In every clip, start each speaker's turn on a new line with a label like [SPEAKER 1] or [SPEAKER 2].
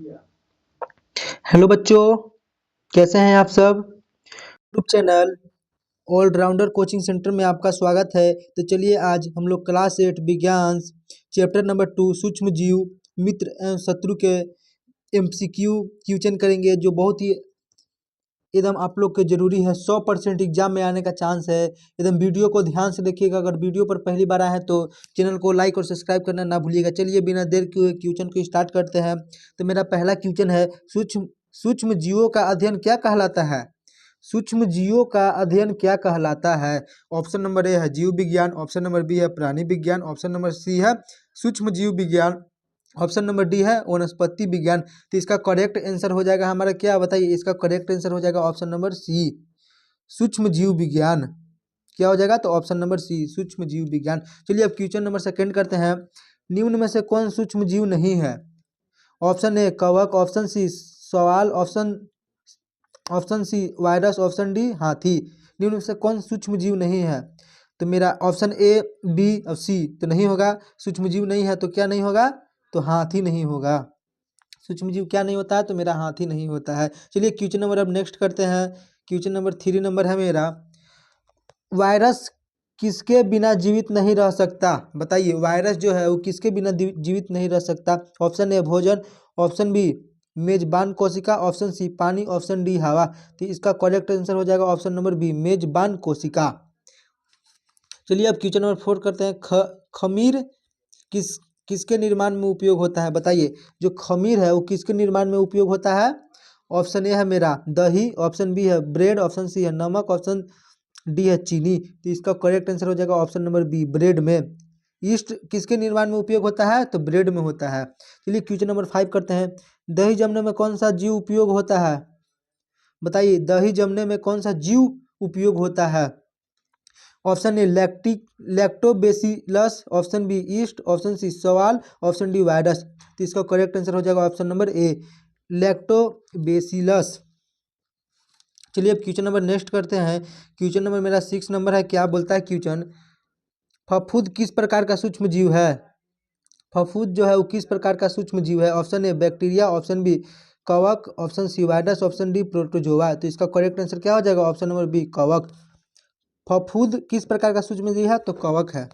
[SPEAKER 1] Hello बच्चों, कैसे हैं आप सब। YouTube channel allrounder coaching centre में आपका स्वागत है। तो चलिए आज हम लोग क्लास 8 विज्ञान चैप्टर नंबर 2 सूक्ष्म जीव मित्र एवं शत्रु के एमसीक्यू क्वेश्चन करेंगे, जो बहुत ही एकदम आप लोग के जरूरी है। 100% एग्जाम में आने का चांस है। एकदम वीडियो को ध्यान से देखिएगा। अगर वीडियो पर पहली बार आए हैं तो चैनल को लाइक और सब्सक्राइब करना ना भूलिएगा। चलिए बिना देर किए क्वेश्चन को स्टार्ट करते हैं। तो मेरा पहला क्वेश्चन है, सूक्ष्म सूक्ष्म जीवों का अध्ययन क्या कहलाता है। सूक्ष्म जीवों का अध्ययन क्या कहलाता है। ऑप्शन नंबर ए है जीव विज्ञान, ऑप्शन नंबर बी है प्राणी विज्ञान, ऑप्शन नंबर सी है सूक्ष्म जीव विज्ञान, ऑप्शन नंबर डी है वनस्पति विज्ञान। तो इसका करेक्ट आंसर हो जाएगा हमारा क्या, बताइए। इसका करेक्ट आंसर हो जाएगा ऑप्शन नंबर सी सूक्ष्म जीव विज्ञान। क्या हो जाएगा, तो ऑप्शन नंबर सी सूक्ष्म जीव विज्ञान। चलिए अब क्वेश्चन नंबर सेकंड करते हैं। निम्न में से कौन सूक्ष्म जीव नहीं है। ऑप्शन ए कवक, ऑप्शन सी सवाल, option C virus, option D हाथी। निम्न में से कौन सूक्ष्म जीव नहीं है। तो मेरा ऑप्शन ए बी और सी तो नहीं होगा। सूक्ष्म जीव नहीं है तो क्या नहीं होगा, तो हाथी नहीं होगा। सूक्ष्म जीव क्या नहीं होता है, तो मेरा हाथी नहीं होता है। चलिए क्वेश्चन नंबर अब नेक्स्ट करते हैं। क्वेश्चन नंबर 3 नंबर है मेरा, वायरस किसके बिना जीवित नहीं रह सकता। बताइए वायरस जो है वो किसके बिना जीवित नहीं रह सकता। ऑप्शन ए भोजन, ऑप्शन बी मेजबान कोशिका, ऑप्शन सी पानी, ऑप्शन डी हवा। तो इसका करेक्ट आंसर हो जाएगा ऑप्शन नंबर बी मेजबान कोशिका। चलिए अब क्वेश्चन नंबर 4 करते हैं। खमीर किसके निर्माण में उपयोग होता है। बताइए जो खमीर है वो किसके निर्माण में उपयोग होता है। ऑप्शन ए है मेरा दही, ऑप्शन बी है ब्रेड, ऑप्शन सी है नमक, ऑप्शन डी है चीनी। तो इसका करेक्ट आंसर हो जाएगा ऑप्शन नंबर बी ब्रेड में। ईस्ट किसके निर्माण में उपयोग होता है, तो ब्रेड में होता है। चलिए क्वेश्चन नंबर 5 करते हैं। दही जमने में कौन सा जीव उपयोग होता है। बताइए दही जमने में कौन सा जीव उपयोग होता है। Option A lactobacillus, option B yeast, option C सवाल, ऑप्शन डी वायरस। तो इसका करेक्ट आंसर हो जाएगा ऑप्शन नंबर ए लैक्टोबेसिलस। चलिए अब क्वेश्चन नंबर नेक्स्ट करते हैं। क्वेश्चन नंबर मेरा 6 नंबर है। क्या बोलता है क्वेश्चन, फफूंद किस प्रकार का सूक्ष्म जीव है। फफूंद जो है वो किस प्रकार का सूक्ष्म जीव है। Option A bacteria, option B कवक, option C virus, option D protozoa. तो इसका करेक्ट आंसर क्या हो जाएगा, ऑप्शन नंबर बी कवक। फफूंद किस प्रकार का सूक्ष्म जीव है, तो कवक है।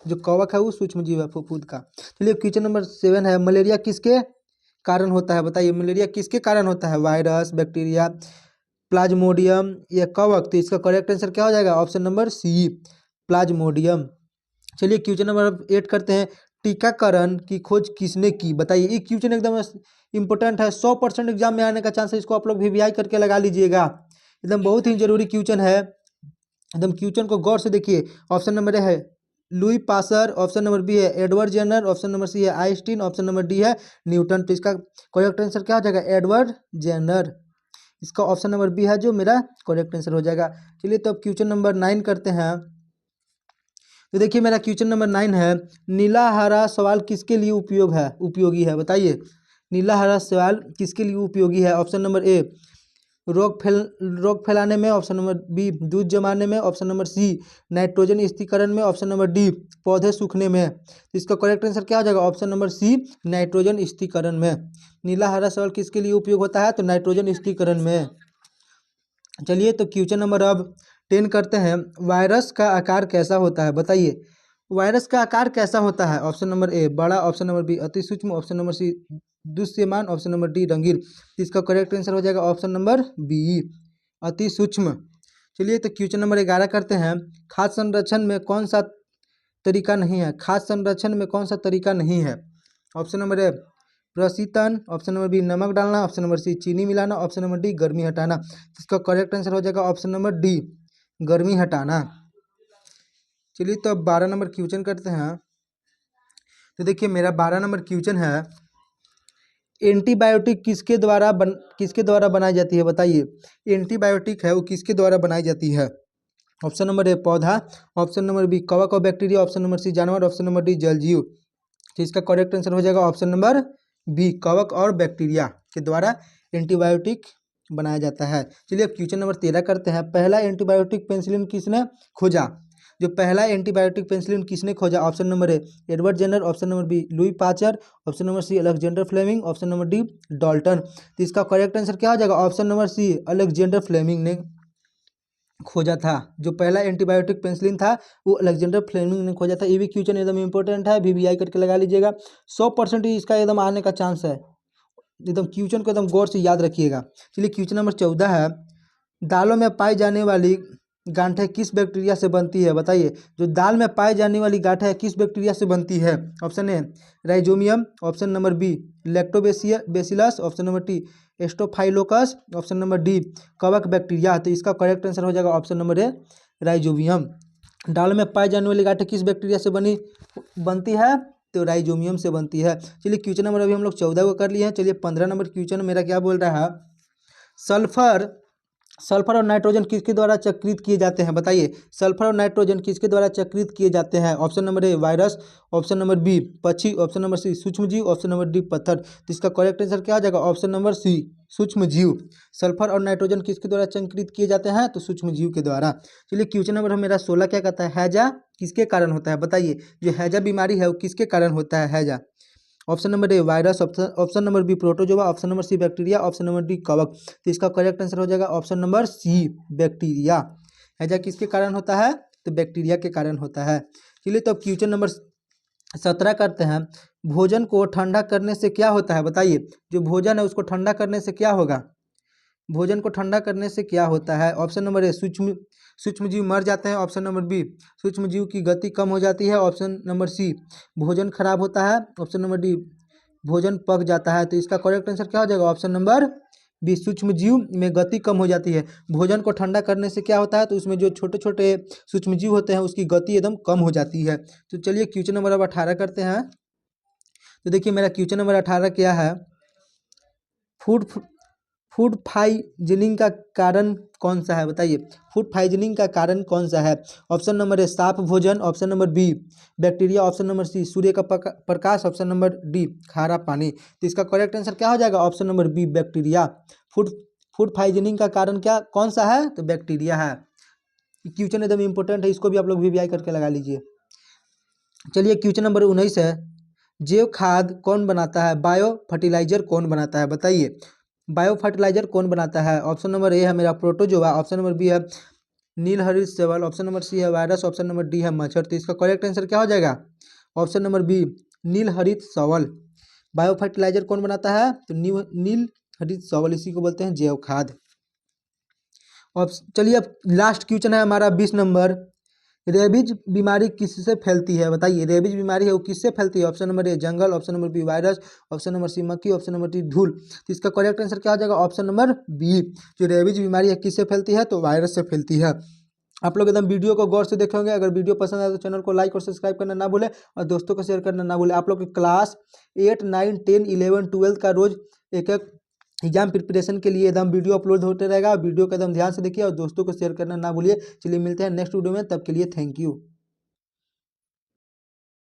[SPEAKER 1] जो कवक है वो सूक्ष्म जीव है फफूंद का। चलिए क्वेश्चन नंबर 7 है। मलेरिया किसके कारण होता है। बताइए मलेरिया किसके कारण होता है, वायरस, बैक्टीरिया, प्लाज्मोडियम या कवक। तो इसका करेक्ट आंसर क्या हो जाएगा, ऑप्शन नंबर सी प्लाज्मोडियम। चलिए क्वेश्चन नंबर 8 करते हैं। टीकाकरण की खोज किसने की। बताइए ये क्वेश्चन एकदम इंपॉर्टेंट है। 100% एग्जाम में आने का चांस है। इसको आप लोग वीवीआई करके लगा लीजिएगा। एकदम बहुत ही जरूरी क्वेश्चन है। एकदम क्वेश्चन को गौर से देखिए। ऑप्शन नंबर ए है Louis Pasteur, option number B है Edward Jenner, option number C है आइंस्टीन, ऑप्शन नंबर डी है न्यूटन। तो इसका करेक्ट आंसर क्या हो जाएगा, एडवर्ड जेनर। इसका ऑप्शन नंबर बी है जो मेरा करेक्ट आंसर हो जाएगा। चलिए तो अब क्वेश्चन नंबर 9 करते हैं। तो देखिए मेरा क्वेश्चन नंबर 9 है, नीला हरा सवाल किसके लिए उपयोगी है। बताइए नीला हरा सवाल किसके लिए उपयोगी है। ऑप्शन नंबर ए रोग फैलाने में, ऑप्शन नंबर बी दूध जमाने में, ऑप्शन नंबर सी नाइट्रोजन स्थिरीकरण में, ऑप्शन नंबर डी पौधे सूखने में। तो इसका करेक्ट आंसर क्या हो जाएगा, ऑप्शन नंबर सी नाइट्रोजन स्थिरीकरण में। नीला हरा सवाल किसके लिए उपयोग होता है, तो नाइट्रोजन स्थिरीकरण में। चलिए तो क्वेश्चन नंबर अब 10 करते हैं। वायरस का आकार कैसा होता है। बताइए वायरस का आकार कैसा होता है। ऑप्शन नंबर ए बड़ा, ऑप्शन नंबर बी अति सूक्ष्म, ऑप्शन नंबर सी दृश्यमान, ऑप्शन नंबर डी रंगीन। तो इसका करेक्ट आंसर हो जाएगा ऑप्शन नंबर बी अति सूक्ष्म। चलिए तो क्वेश्चन नंबर 11 करते हैं। खाद्य संरक्षण में कौन सा तरीका नहीं है। खाद्य संरक्षण में कौन सा तरीका नहीं है। ऑप्शन नंबर ए प्रशीतन, ऑप्शन नंबर बी नमक डालना, ऑप्शन नंबर सी चीनी मिलाना, ऑप्शन नंबर डी गर्मी हटाना। इसका करेक्ट आंसर हो जाएगा ऑप्शन नंबर डी गर्मी हटाना। चलिए तो अब 12 नंबर क्वेश्चन करते हैं। तो देखिए मेरा 12 नंबर क्वेश्चन है, एंटीबायोटिक किसके द्वारा बनाई जाती है। बताइए एंटीबायोटिक है वो किसके द्वारा बनाई जाती है। ऑप्शन नंबर ए पौधा, ऑप्शन नंबर बी कवक और बैक्टीरिया, ऑप्शन नंबर सी जानवर, ऑप्शन नंबर डी जलजीव। तो इसका करेक्ट आंसर हो जाएगा ऑप्शन नंबर बी कवक और बैक्टीरिया के द्वारा एंटीबायोटिक बनाया जाता है। चलिए अब क्वेश्चन नंबर 13 करते हैं। पहला एंटीबायोटिक पेनिसिलिन किसने खोजा। जो पहला एंटीबायोटिक पेनिसिलिन किसने खोजा? Option number A Edward Jenner, option number B Louis Pasteur, option number C Alexander Fleming, option number D Dalton. तो इसका करेक्ट आंसर क्या हो जाएगा? Option number C Alexander Fleming ने खोजा था। जो पहला एंटीबायोटिक पेनिसिलिन था वो अलेक्जेंडर फ्लेमिंग ने खोजा था। ये भी क्वेश्चन एकदम इंपॉर्टेंट है, वीवीआई करके लगा लीजिएगा। 100% इसका एकदम आने का चांस है। एकदम क्वेश्चन को एकदम गौर से याद रखिएगा। चलिए क्वेश्चन नंबर 14 है, दालों में पाई जाने वाली गांठें किस बैक्टीरिया से बनती है? बताइए, जो दाल में पाई जाने वाली गांठें किस बैक्टीरिया से बनती है? Option A rhizobium, option number B lactobacillus, option number T staphylococcus, option number D कवक बैक्टीरिया। तो इसका करेक्ट आंसर हो जाएगा ऑप्शन नंबर ए राइजोमियम। दाल में पाई जाने वाली गांठें किस बैक्टीरिया से बनती है? तो राइजोमियम से बनती है। चलिए क्वेश्चन नंबर अभी हम लोग 14 को कर लिए हैं। चलिए 15 नंबर क्वेश्चन मेरा क्या बोल रहा है, सल्फर और नाइट्रोजन किसके द्वारा चक्रित किए जाते हैं? बताइए, सल्फर और नाइट्रोजन किसके द्वारा चक्रित किए जाते हैं? Option number A virus, option number B पक्षी, ऑप्शन नंबर सी सूक्ष्मजीव, ऑप्शन नंबर डी पत्थर। तो इसका करेक्ट आंसर क्या हो जाएगा? ऑप्शन नंबर सी सूक्ष्मजीव। सल्फर और नाइट्रोजन किसके द्वारा चक्रित किए जाते हैं? तो सूक्ष्मजीव के द्वारा। चलिए क्वेश्चन नंबर मेरा 16 क्या कहता है, हैजा किसके कारण होता है? बताइए, जो हैजा बीमारी है वो किसके कारण होता है? हैजा, option number A virus, option number B protozoa, option number C bacteria, option number D कवक। तो इसका करेक्ट आंसर हो जाएगा ऑप्शन नंबर सी बैक्टीरिया। हैजा किसके कारण होता है? तो बैक्टीरिया के कारण होता है। चलिए तो अब क्वेश्चन नंबर 17 करते हैं, भोजन को ठंडा करने से क्या होता है? बताइए, जो भोजन है उसको ठंडा करने से क्या होगा? भोजन को ठंडा करने से क्या होता है? ऑप्शन नंबर ए सूक्ष्मजीव मर जाते हैं, ऑप्शन नंबर बी सूक्ष्मजीव की गति कम हो जाती है, ऑप्शन नंबर सी भोजन खराब होता है, ऑप्शन नंबर डी भोजन पक जाता है। तो इसका करेक्ट आंसर क्या हो जाएगा? ऑप्शन नंबर बी सूक्ष्मजीव में गति कम हो जाती है। भोजन को ठंडा करने से क्या होता है? तो उसमें जो छोटे छोटे सूक्ष्मजीव होते हैं उसकी गति एकदम कम हो जाती है। तो चलिए क्वेश्चन नंबर अब 18 करते हैं। तो देखिए मेरा क्वेश्चन नंबर 18 क्या है, फूड फूड पॉइजनिंग का कारण कौन सा है? बताइए, फूड पॉइजनिंग का कारण कौन सा है? ऑप्शन नंबर ए साफ भोजन, option number B bacteria, option number C सूर्य का प्रकाश, ऑप्शन नंबर डी खारा पानी। तो इसका करेक्ट आंसर क्या हो जाएगा? Option number B bacteria. Food food poisoning का कारण क्या कौन सा है? तो बैक्टीरिया है। क्वेश्चन एकदम इंपॉर्टेंट है, इसको भी आप लोग वीवीआई करके लगा लीजिए। चलिए क्वेश्चन नंबर 19 है, जैव खाद कौन बनाता है? बायो फर्टिलाइजर कौन बनाता है? बताइए, बायो फर्टिलाइजर कौन बनाता है? ऑप्शन नंबर ए है मेरा प्रोटोजोआ, ऑप्शन नंबर बी है नील हरित सेवल, ऑप्शन नंबर सी है वायरस, ऑप्शन नंबर डी है मच्छर। तो इसका करेक्ट आंसर क्या हो जाएगा? ऑप्शन नंबर बी नील हरित सवल। बायो फर्टिलाइजर कौन बनाता है? तो नील हरित सवल, इसी को बोलते हैं जैव खाद। चलिए अब लास्ट क्वेश्चन है हमारा 20 नंबर, रेबीज बीमारी किससे फैलती है? बताइए, रेबीज बीमारी है वो किससे फैलती है? ऑप्शन नंबर ए जंगल, option number B virus, option number C मक्खी, ऑप्शन नंबर डी धूल। तो इसका करेक्ट आंसर क्या हो जाएगा? ऑप्शन नंबर बी, जो रेबीज बीमारी है किससे फैलती है? तो वायरस से फैलती है। आप लोग एकदम वीडियो को गौर से देखे होंगे। अगर वीडियो पसंद आए तो चैनल को लाइक और सब्सक्राइब करना ना भूलें और दोस्तों को शेयर करना ना भूलें। आप लोग की क्लास 8, 9, 10, 11, 12 का रोज एक एक एग्जाम प्रिपरेशन के लिए एकदम वीडियो अपलोड होते रहेगा। वीडियो को एकदम ध्यान से देखिए और दोस्तों को शेयर करना ना भूलिए। चलिए मिलते हैं नेक्स्ट वीडियो में, तब के लिए थैंक यू।